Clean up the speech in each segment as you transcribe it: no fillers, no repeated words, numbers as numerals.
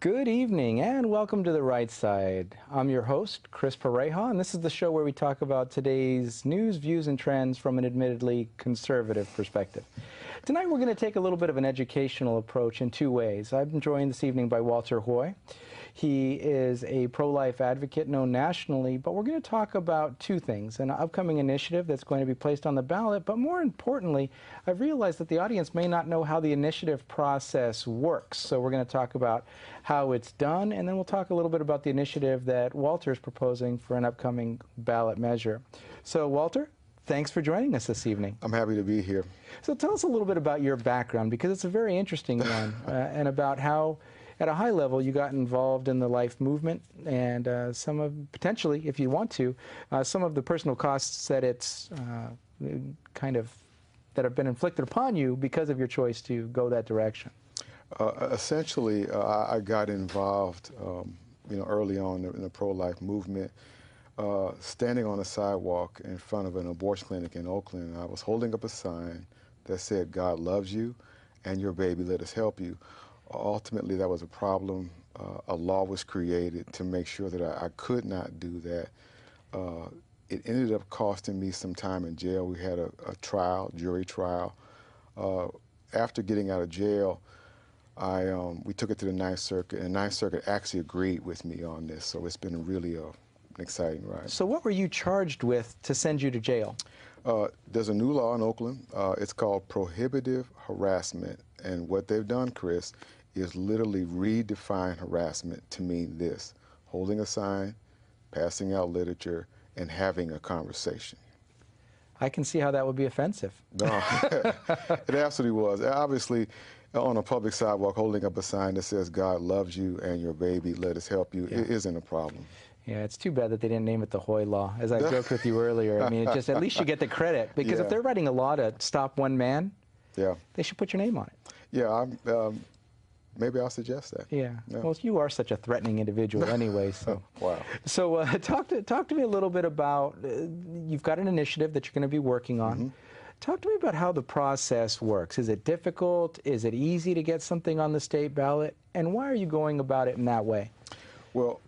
Good evening and welcome to The Right Side. I'm your host, Chris Pareja, and this is the show where we talk about today's news, views, and trends from an admittedly conservative perspective. Tonight we're going to take a little bit of an educational approach in two ways. I'm joined this evening by Walter Hoye. He is a pro-life advocate known nationally, but we're going to talk about two things: an upcoming initiative that's going to be placed on the ballot, but more importantly, I've realized that the audience may not know how the initiative process works. So we're going to talk about how it's done, and then we'll talk a little bit about the initiative that Walter is proposing for an upcoming ballot measure. So Walter, thanks for joining us this evening. I'm happy to be here. So tell us a little bit about your background, because it's a very interesting one, and about how, at a high level, you got involved in the life movement, and some of, potentially, if you want to, some of the personal costs that it's that have been inflicted upon you because of your choice to go that direction. Essentially, I got involved, early on in the pro-life movement, standing on a sidewalk in front of an abortion clinic in Oakland. I was holding up a sign that said, "God loves you, and your baby, let us help you." Ultimately, that was a problem. A law was created to make sure that I could not do that. It ended up costing me some time in jail. We had a trial, jury trial. After getting out of jail, we took it to the Ninth Circuit, and the Ninth Circuit actually agreed with me on this. So it's been really an exciting ride. So what were you charged with to send you to jail? There's a new law in Oakland. It's called prohibitive harassment. And what they've done, Chris, is literally redefine harassment to mean this: holding a sign, passing out literature, and having a conversation. I can see how that would be offensive. No, it absolutely was. Obviously, on a public sidewalk, holding up a sign that says, "God loves you and your baby, let us help you," it isn't a problem. Yeah, it's too bad that they didn't name it the Hoye Law, as I joked with you earlier. I mean, at least you get the credit, because if they're writing a law to stop one man, they should put your name on it. Yeah, maybe I'll suggest that. Yeah. Well, you are such a threatening individual anyway, so. Wow. So talk to me a little bit about, you've got an initiative that you're going to be working on. Mm-hmm. Talk to me about how the process works. Is it difficult? Is it easy to get something on the state ballot? And why are you going about it in that way? Well,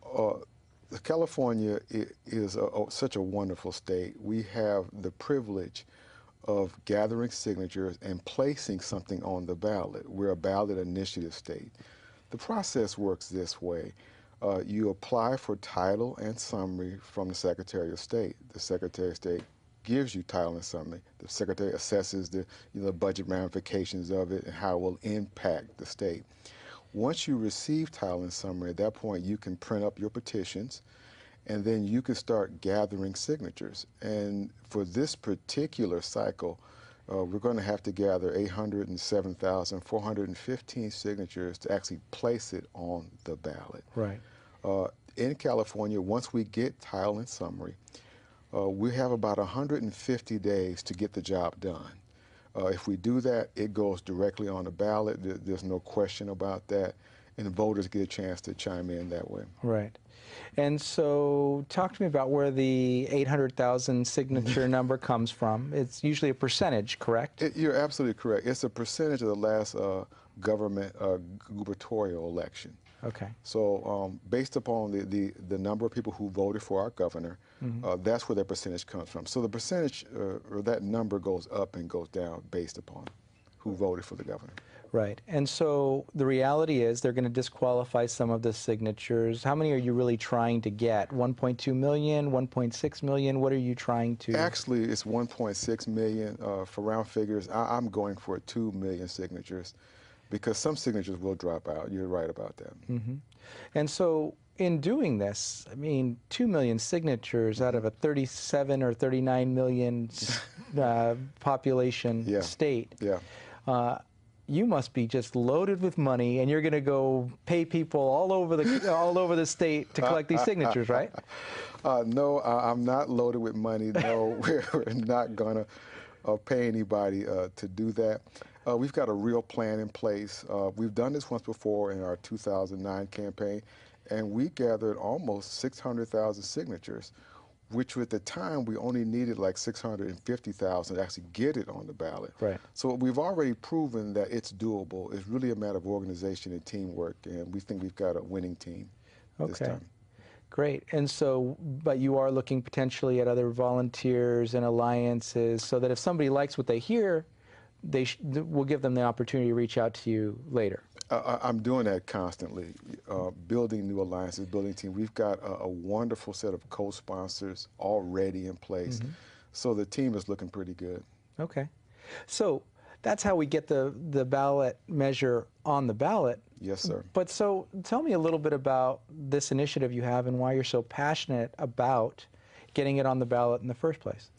California is such a wonderful state. We have the privilege of gathering signatures and placing something on the ballot. We're a ballot initiative state. The process works this way. You apply for title and summary from the Secretary of State. The Secretary of State gives you title and summary. The Secretary assesses the budget ramifications of it and how it will impact the state. Once you receive title and summary, at that point you can print up your petitions, and then you can start gathering signatures. And for this particular cycle, we're going to have to gather 807,415 signatures to actually place it on the ballot. Right. In California, once we get title and summary, we have about 150 days to get the job done. If we do that, it goes directly on the ballot. There's no question about that, and voters get a chance to chime in that way. Right. And so talk to me about where the 800,000 signature number comes from. It's usually a percentage, correct? You're absolutely correct. It's a percentage of the last government gubernatorial election. Okay. So based upon the number of people who voted for our governor, that's where that percentage comes from. So the percentage, or that number, goes up and goes down based upon who voted for the governor. Right. And so the reality is they're going to disqualify some of the signatures. How many are you really trying to get? 1.2 million, 1.6 million? What are you trying to? Actually, it's 1.6 million. For round figures, I'm going for 2 million signatures, because some signatures will drop out. You're right about that. Mm-hmm. And so in doing this, I mean, 2 million signatures out of a 37 or 39 million population state. Yeah. You must be just loaded with money, and you're going to go pay people all over the state to collect these signatures, right? No, I'm not loaded with money. No, we're not going to pay anybody to do that. We've got a real plan in place. We've done this once before in our 2009 campaign, and we gathered almost 600,000 signatures. which at the time we only needed like 650,000 to actually get it on the ballot. Right. So we've already proven that it's doable. It's really a matter of organization and teamwork, and we think we've got a winning team this Okay. time. Great. And so, but you are looking potentially at other volunteers and alliances so that if somebody likes what they hear, we'll give them the opportunity to reach out to you later. I'm doing that constantly, building new alliances, building teams. We've got a wonderful set of co-sponsors already in place, so the team is looking pretty good. Okay. So that's how we get the ballot measure on the ballot. Yes, sir. But so tell me a little bit about this initiative you have and why you're so passionate about getting it on the ballot in the first place.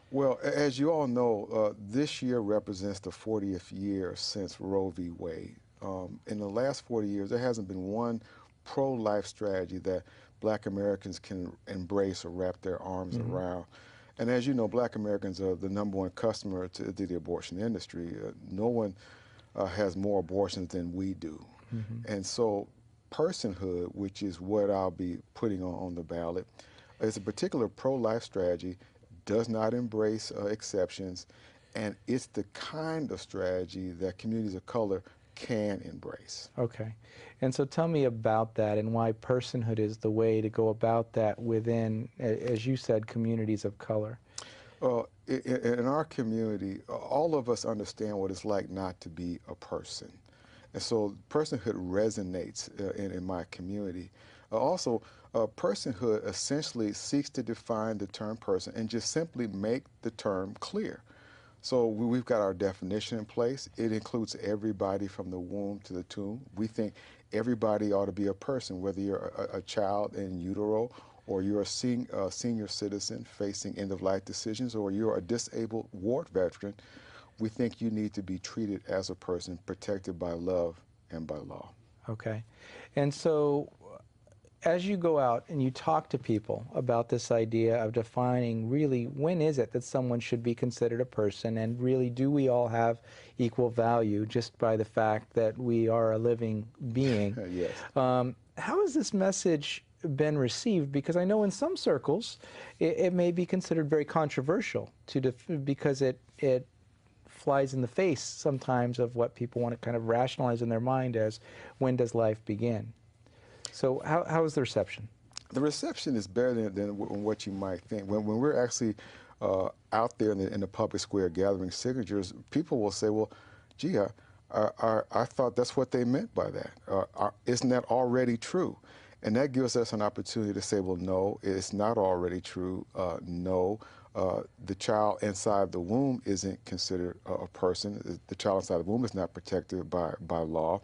Well, as you all know, this year represents the 40th year since Roe v. Wade. In the last 40 years, there hasn't been one pro-life strategy that Black Americans can embrace or wrap their arms around. And as you know, Black Americans are the #1 customer to the abortion industry. No one has more abortions than we do. And so Personhood, which is what I'll be putting on the ballot, is a particular pro-life strategy, does not embrace exceptions, and it's the kind of strategy that communities of color can embrace. Okay. And so tell me about that and why personhood is the way to go about that within, as you said, communities of color. In our community, all of us understand what it's like not to be a person. And so personhood resonates in my community. Also, personhood essentially seeks to define the term person and just simply make the term clear. So we've got our definition in place. It includes everybody from the womb to the tomb. We think everybody ought to be a person, whether you're a child in utero, or you're a senior citizen facing end-of-life decisions, or you're a disabled ward veteran. We think you need to be treated as a person, protected by love and by law. Okay. And so as you go out and you talk to people about this idea of defining really when is it that someone should be considered a person, and really do we all have equal value just by the fact that we are a living being? Yes. How has this message been received? Because I know in some circles it may be considered very controversial because it flies in the face sometimes of what people want to kind of rationalize in their mind as when does life begin? So how is the reception? The reception is better than what you might think. When we're actually out there in the public square gathering signatures, people will say, well, gee, I thought that's what they meant by that. Isn't that already true? And that gives us an opportunity to say, well, no, it's not already true. No, the child inside the womb isn't considered a person. The child inside the womb is not protected by law.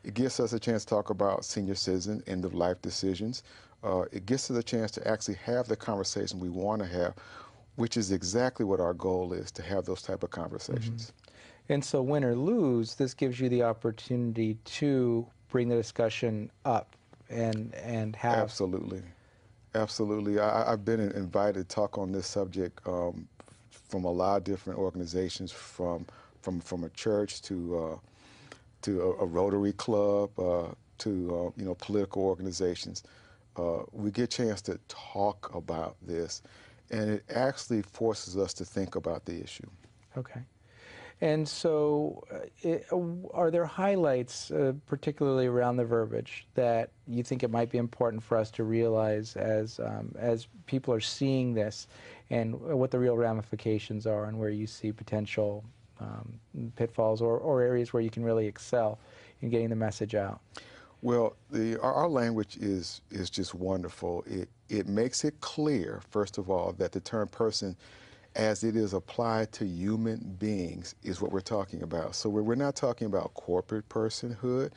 It gives us a chance to talk about senior citizen, end-of-life decisions. It gives us a chance to actually have the conversation we want to have, which is exactly what our goal is, to have those type of conversations. And so win or lose, this gives you the opportunity to bring the discussion up and have... Absolutely. Absolutely. I've been invited to talk on this subject from a lot of different organizations, from a church to a Rotary Club, to political organizations. We get a chance to talk about this, and it actually forces us to think about the issue. Okay. And so are there highlights, particularly around the verbiage, that you think it might be important for us to realize as people are seeing this, and what the real ramifications are, and where you see potential pitfalls or areas where you can really excel in getting the message out? Well, our language is just wonderful. It makes it clear, first of all, that the term person, as it is applied to human beings, is what we're talking about. So we're not talking about corporate personhood.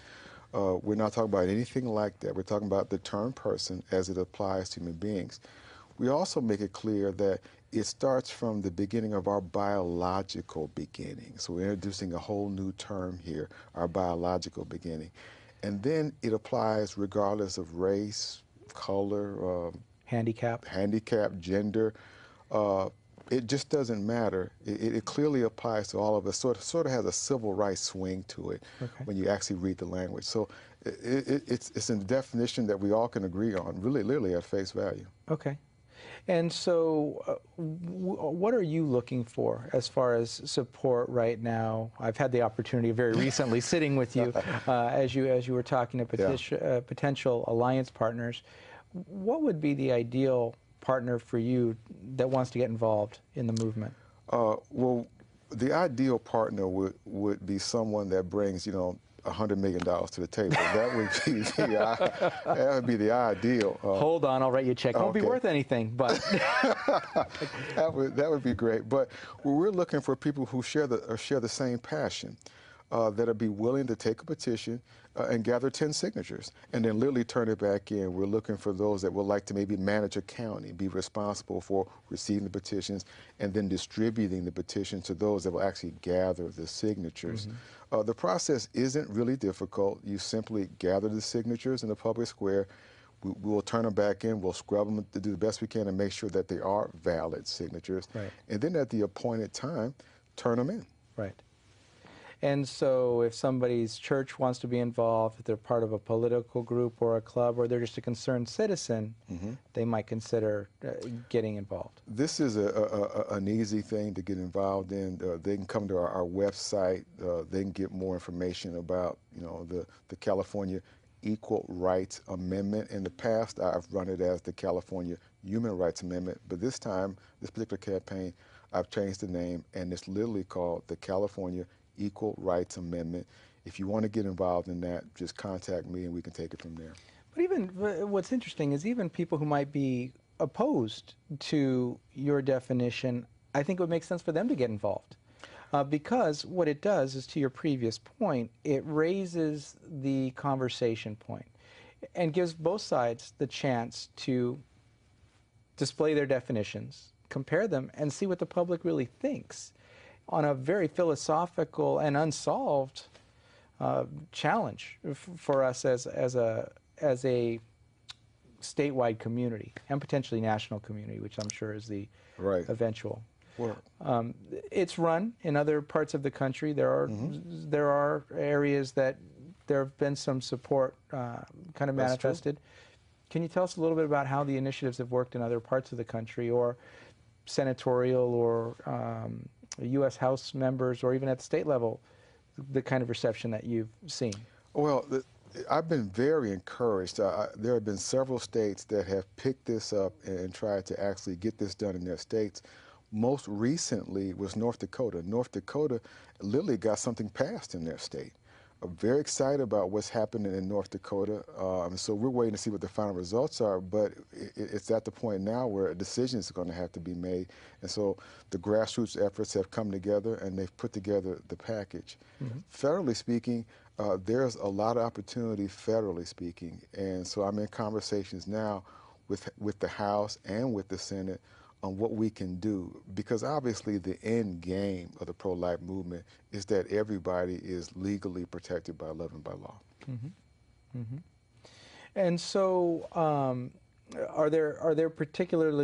We're not talking about anything like that. We're talking about the term person as it applies to human beings. We also make it clear that it starts from the beginning of our biological beginning. So we're introducing a whole new term here, our biological beginning. And then it applies regardless of race, color, handicap, gender. It just doesn't matter. It clearly applies to all of us. Sort of has a civil rights swing to it when you actually read the language. So it's a definition that we all can agree on, really, literally at face value. Okay. And so, what are you looking for as far as support right now? I've had the opportunity very recently sitting with you as you were talking to potential alliance partners. What would be the ideal partner for you that wants to get involved in the movement? Well, the ideal partner would be someone that brings, $100 million to the table. That would be that would be the ideal. Hold on, I'll write you a check. Won't be okay. worth anything, but that would be great. But we're looking for people who share the same passion, that'll be willing to take a petition and gather 10 signatures and then literally turn it back in. We're looking for those that would like to maybe manage a county, be responsible for receiving the petitions and then distributing the petition to those that will actually gather the signatures. The process isn't really difficult. You simply gather the signatures in the public square. We will turn them back in. We'll scrub them to do the best we can and make sure that they are valid signatures. Right. And then at the appointed time, turn them in. Right. And so if somebody's church wants to be involved, if they're part of a political group or a club, or they're just a concerned citizen, they might consider getting involved. This is an easy thing to get involved in. They can come to our website. They can get more information about, the California Equal Rights Amendment. In the past, I've run it as the California Human Rights Amendment, but this time, this particular campaign, I've changed the name, and it's literally called the California Equal Rights Amendment. If you want to get involved in that, just contact me and we can take it from there. But even what's interesting is even people who might be opposed to your definition, I think it would make sense for them to get involved. Because what it does is, to your previous point, it raises the conversation point and gives both sides the chance to display their definitions, compare them, and see what the public really thinks on a very philosophical and unsolved challenge for us as a statewide community and potentially national community, which I'm sure is the eventual. Well, it's run in other parts of the country. There are areas that there have been some support kind of manifested. Can you tell us a little bit about how the initiatives have worked in other parts of the country, or senatorial or U.S. House members, or even at the state level, the kind of reception that you've seen? Well, I've been very encouraged. There have been several states that have picked this up and tried to actually get this done in their states. Most recently was North Dakota. North Dakota literally got something passed in their state. I'm very excited about what's happening in North Dakota. So we're waiting to see what the final results are, but it's at the point now where a decision is going to have to be made. And so the grassroots efforts have come together and they've put together the package. Federally speaking, there's a lot of opportunity federally speaking. And so I'm in conversations now with the House and with the Senate on what we can do, because obviously the end game of the pro-life movement is that everybody is legally protected by love and by law. And so, are there particular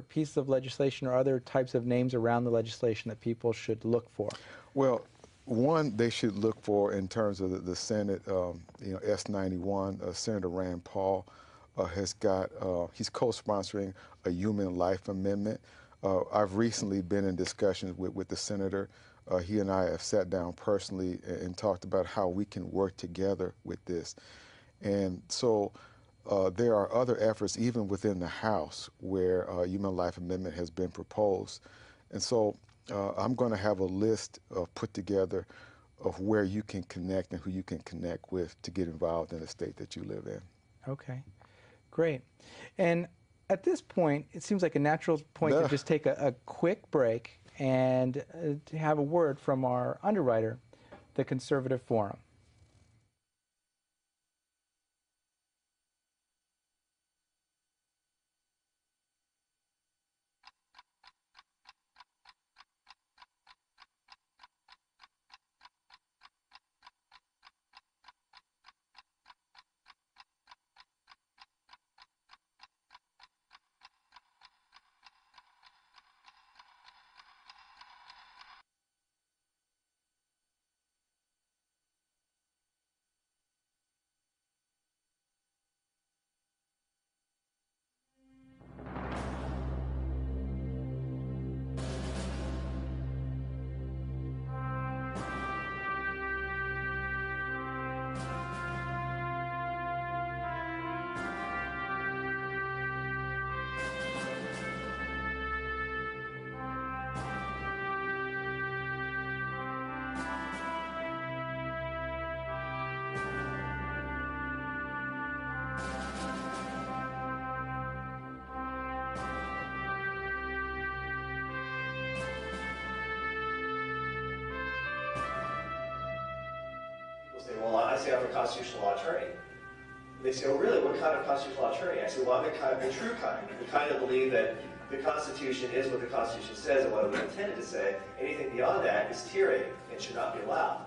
pieces of legislation or other types of names around the legislation that people should look for? Well, one, they should look for in terms of the Senate, S91, Senator Rand Paul has got, he's co-sponsoring a human life amendment. I've recently been in discussions with the senator. He and I have sat down personally and talked about how we can work together with this. And so there are other efforts even within the House where a human life amendment has been proposed. And so I'm going to have a list put together of where you can connect and who you can connect with to get involved in the state that you live in. Okay, great. And at this point, it seems like a natural point to just take a quick break and to have a word from our underwriter, the Conservative Forum. say, I'm a constitutional law attorney. And they say, oh, really? What kind of constitutional law attorney? I say, well, I'm the true kind. The kind that believe that the Constitution is what the Constitution says and what it was intended to say. Anything beyond that is tyranny and should not be allowed.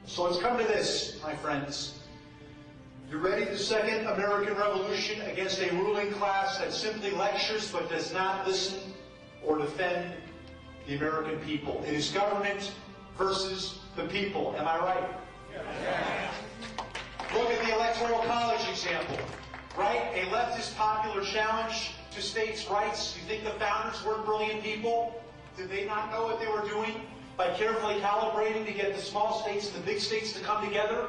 So let's come to this, my friends. You ready for the second American Revolution against a ruling class that simply lectures but does not listen or defend the American people? It is government versus the people. Am I right? Yes. Look at the Electoral College example. Right? A leftist popular challenge to states' rights. You think the founders weren't brilliant people? Did they not know what they were doing by carefully calibrating to get the small states and the big states to come together?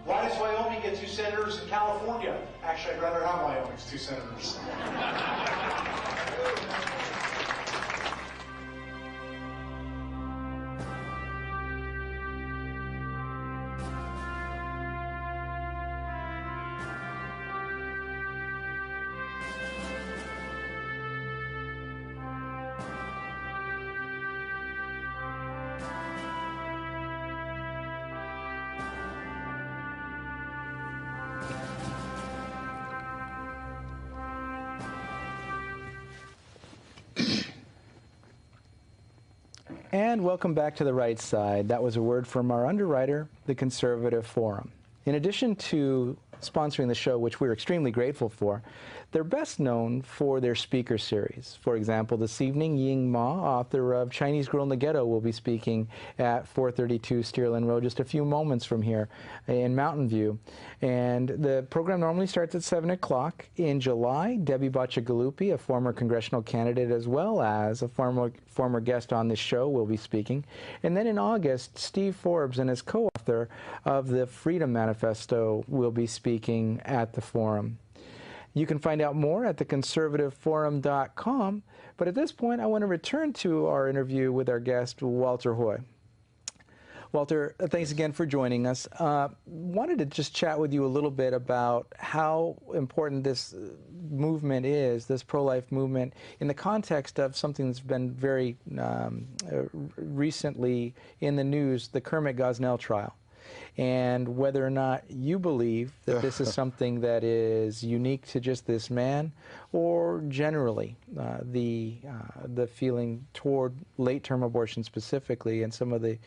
Why does Wyoming get 2 senators in California? Actually, I'd rather have Wyoming's 2 senators. And welcome back to The Right Side. That was a word from our underwriter, the Conservative Forum. In addition to sponsoring the show, which we're extremely grateful for, they're best known for their speaker series. For example, this evening, Ying Ma, author of Chinese Girl in the Ghetto, will be speaking at 432 Steerland Road, just a few moments from here in Mountain View. And the program normally starts at 7 o'clock. In July, Debbie Bacigalupi, a former congressional candidate as well as a former guest on this show, will be speaking. And then in August, Steve Forbes and his co-author of the Freedom Manifesto will be speaking at the forum. You can find out more at theconservativeforum.com, but at this point I want to return to our interview with our guest, Walter Hoye. Walter, thanks again for joining us. Wanted to just chat with you a little bit about how important this movement is, this pro-life movement, in the context of something that's been very recently in the news, the Kermit Gosnell trial, and whether or not you believe that this is something that is unique to just this man, or generally the feeling toward late-term abortion specifically, and some of the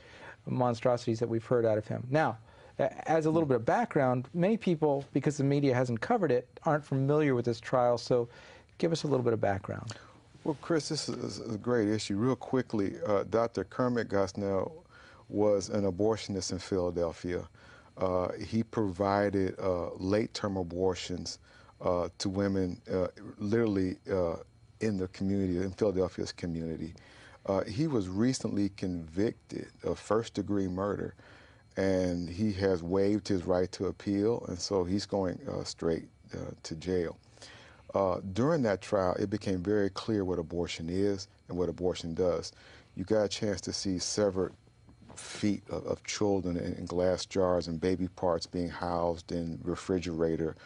monstrosities that we've heard out of him. Now, as a little bit of background, many people, because the media hasn't covered it, aren't familiar with this trial, so give us a little bit of background. Well, Chris, this is a great issue. Real quickly, Dr. Kermit Gosnell was an abortionist in Philadelphia. He provided late-term abortions to women literally in the community, in Philadelphia's community. He was recently convicted of first-degree murder, and he has waived his right to appeal, and so he's going straight to jail. During that trial, it became very clear what abortion is and what abortion does. You got a chance to see severed feet of children in glass jars and baby parts being housed in refrigerator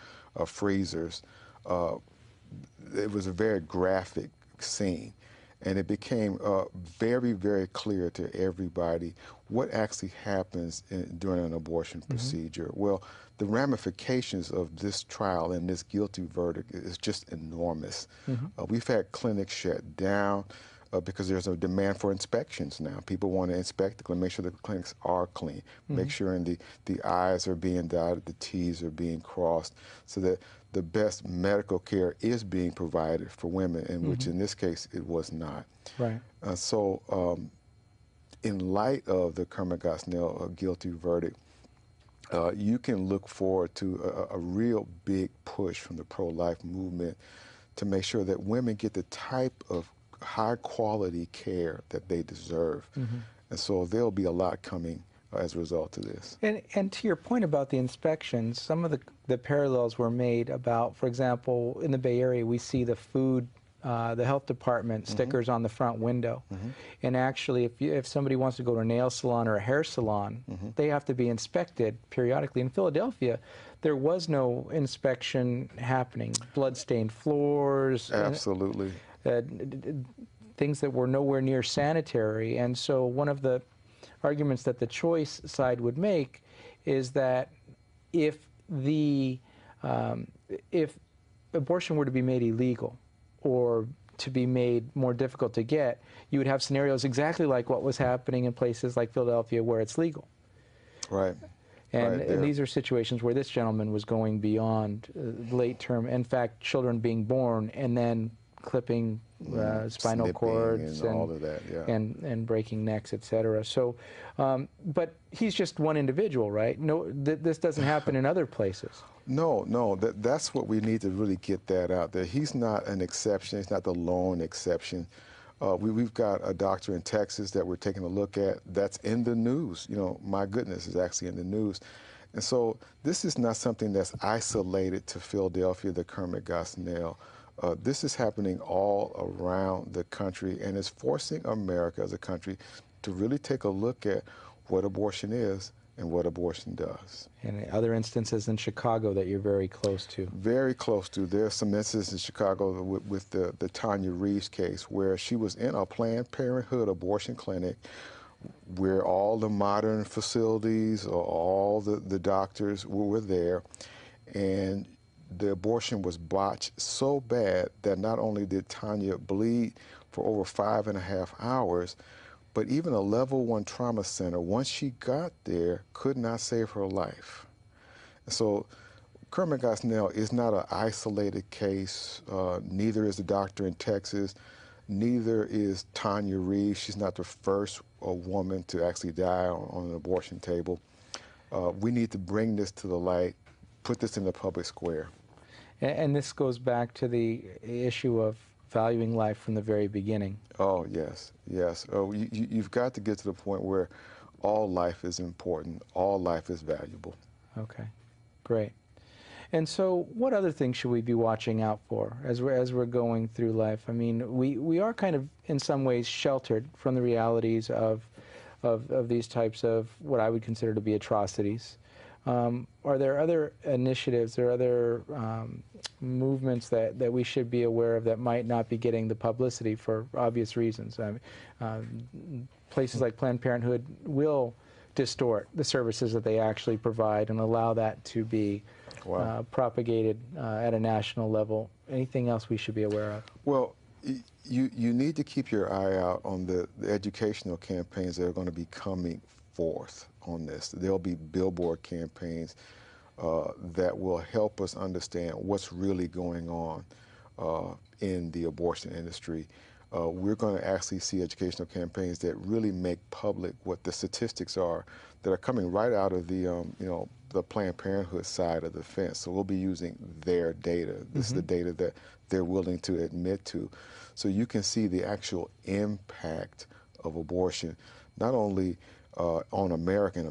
freezers. It was a very graphic scene, and it became very, very clear to everybody what actually happens during an abortion procedure. Well, the ramifications of this trial and this guilty verdict is just enormous. We've had clinics shut down because there's a demand for inspections now. People want to inspect the clinic, make sure the clinics are clean, make sure the I's are being dotted, the T's are being crossed, so that the best medical care is being provided for women, and which in this case it was not. Right. In light of the Kermit Gosnell guilty verdict, you can look forward to a real big push from the pro-life movement to make sure that women get the type of high-quality care that they deserve. And so there'll be a lot coming as a result of this. And to your point about the inspections, some of the parallels were made about, for example, in the Bay Area, we see the food, the health department stickers on the front window. And actually, if somebody wants to go to a nail salon or a hair salon, they have to be inspected periodically. In Philadelphia, there was no inspection happening. Blood-stained floors. Absolutely. things that were nowhere near sanitary. And so one of the arguments that the choice side would make is that if abortion were to be made illegal or to be made more difficult to get, you would have scenarios exactly like what was happening in places like Philadelphia where it's legal. Right. And these are situations where this gentleman was going beyond late term, in fact, children being born and then clipping spinal cords and all of that, yeah. and breaking necks, etc. So, but he's just one individual, right? No, this doesn't happen in other places. No, that's what we need to really get that out there. He's not an exception. He's not the lone exception. We've got a doctor in Texas that we're taking a look at that's in the news. You know, my goodness, is actually in the news. And so this is not something that's isolated to Philadelphia, the Kermit Gosnell. This is happening all around the country, and it's forcing America as a country to really take a look at what abortion is and what abortion does. And other instances in Chicago that you're very close to. Very close to. There are some instances in Chicago with the Tanya Reeves case where she was in a Planned Parenthood abortion clinic where all the modern facilities, all the doctors were there, and the abortion was botched so bad that not only did Tanya bleed for over 5.5 hours, but even a level 1 trauma center, once she got there, could not save her life. So Kermit Gosnell is not an isolated case. Neither is the doctor in Texas. Neither is Tanya Reeves. She's not the first woman to actually die on an abortion table. We need to bring this to the light, put this in the public square. And this goes back to the issue of valuing life from the very beginning. Oh, yes, yes. You've got to get to the point where all life is important, all life is valuable. Okay, great. And so what other things should we be watching out for as we're going through life? I mean, we are kind of, in some ways, sheltered from the realities of these types of what I would consider to be atrocities. Are there other initiatives or other movements that we should be aware of that might not be getting the publicity for obvious reasons? Places like Planned Parenthood will distort the services that they actually provide and allow that to be propagated at a national level. Anything else we should be aware of? Well, you need to keep your eye out on the educational campaigns that are going to be coming forth on this. There'll be billboard campaigns that will help us understand what's really going on in the abortion industry. We're going to actually see educational campaigns that really make public what the statistics are that are coming right out of the the Planned Parenthood side of the fence. So we'll be using their data. This is the data that they're willing to admit to. So you can see the actual impact of abortion, not only on America,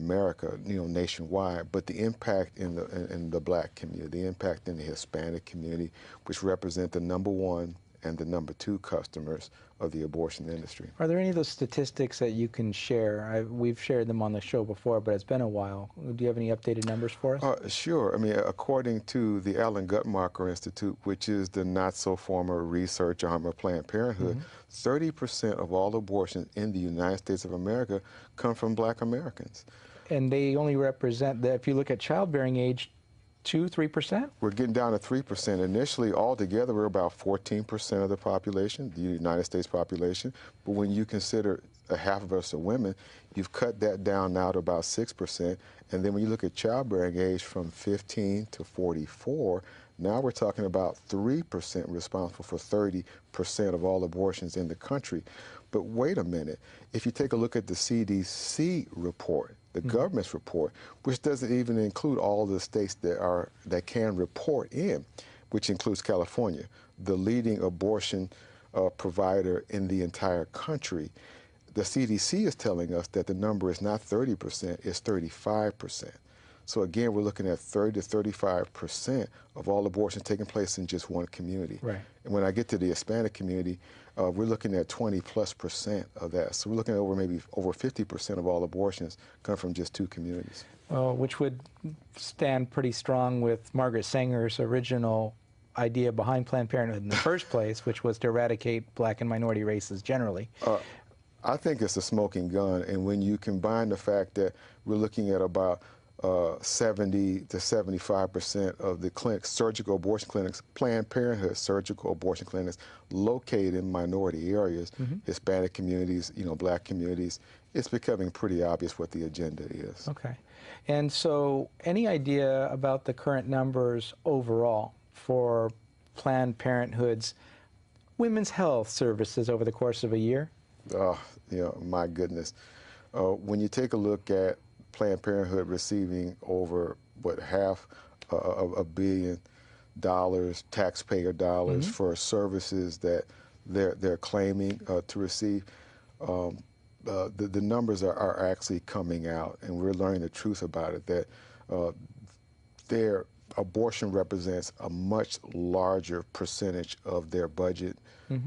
nationwide, but the impact in the Black community, the impact in the Hispanic community, which represent the #1 and the #2 customers of the abortion industry. Are there any of those statistics that you can share? We've shared them on the show before, but it's been a while. Do you have any updated numbers for us? Sure. I mean, according to the Alan Guttmacher Institute, which is the not-so-former research arm of Planned Parenthood, 30% of all abortions in the United States of America come from Black Americans. And they only represent, if you look at childbearing age, 2-3%? We're getting down to 3%. Initially, altogether, we're about 14% of the population, the United States population. But when you consider half of us are women, you've cut that down now to about 6%. And then when you look at childbearing age from 15 to 44, now we're talking about 3% responsible for 30% of all abortions in the country. But wait a minute, if you take a look at the CDC report, the government's report, which doesn't even include all the states that can report in, which includes California, the leading abortion provider in the entire country, the CDC is telling us that the number is not 30%, it's 35%. So again, we're looking at 30 to 35% of all abortions taking place in just one community. Right. And when I get to the Hispanic community, we're looking at 20+% of that. So we're looking at maybe over 50% of all abortions come from just 2 communities. Which would stand pretty strong with Margaret Sanger's original idea behind Planned Parenthood in the first place, which was to eradicate black and minority races generally. I think it's a smoking gun, and when you combine the fact that we're looking at about 70 to 75% of the clinics, surgical abortion clinics, Planned Parenthood surgical abortion clinics located in minority areas, Hispanic communities, black communities, it's becoming pretty obvious what the agenda is. Okay. And so any idea about the current numbers overall for Planned Parenthood's women's health services over the course of a year? My goodness. When you take a look at Planned Parenthood receiving over, half $1 billion taxpayer dollars for services that they're claiming to receive, the numbers are actually coming out, and we're learning the truth about it, that their abortion represents a much larger percentage of their budget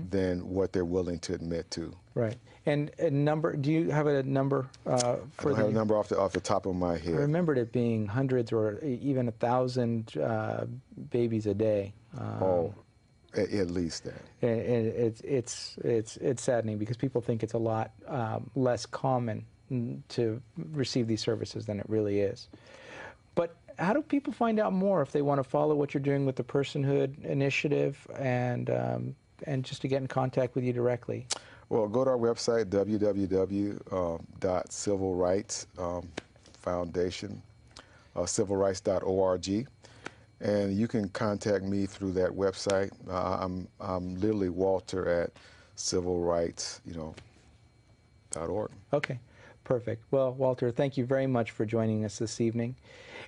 than what they're willing to admit to. Right. And a number, do you have a number for I don't have a number off the top of my head. I remembered it being hundreds or even 1,000 babies a day. At least that. And it's saddening because people think it's a lot less common to receive these services than it really is. But how do people find out more if they want to follow what you're doing with the Personhood initiative and just to get in contact with you directly? Well, go to our website, www.civilrights.foundation, civilrights.org, and you can contact me through that website. I'm literally Walter at civilrights.org. Okay, perfect. Well, Walter, thank you very much for joining us this evening.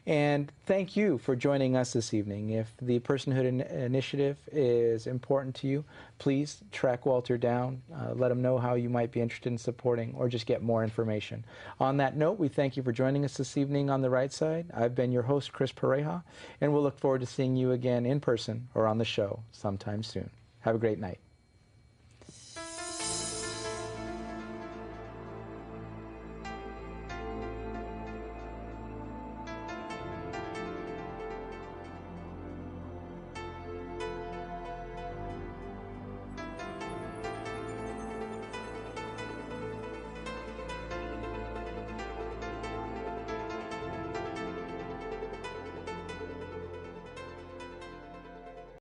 And thank you for joining us this evening. If the Personhood initiative is important to you, please track Walter down, let him know how you might be interested in supporting, or just get more information. On that note, we thank you for joining us this evening on The Right Side. I've been your host, Chris Pareja, and we'll look forward to seeing you again in person or on the show sometime soon. Have a great night.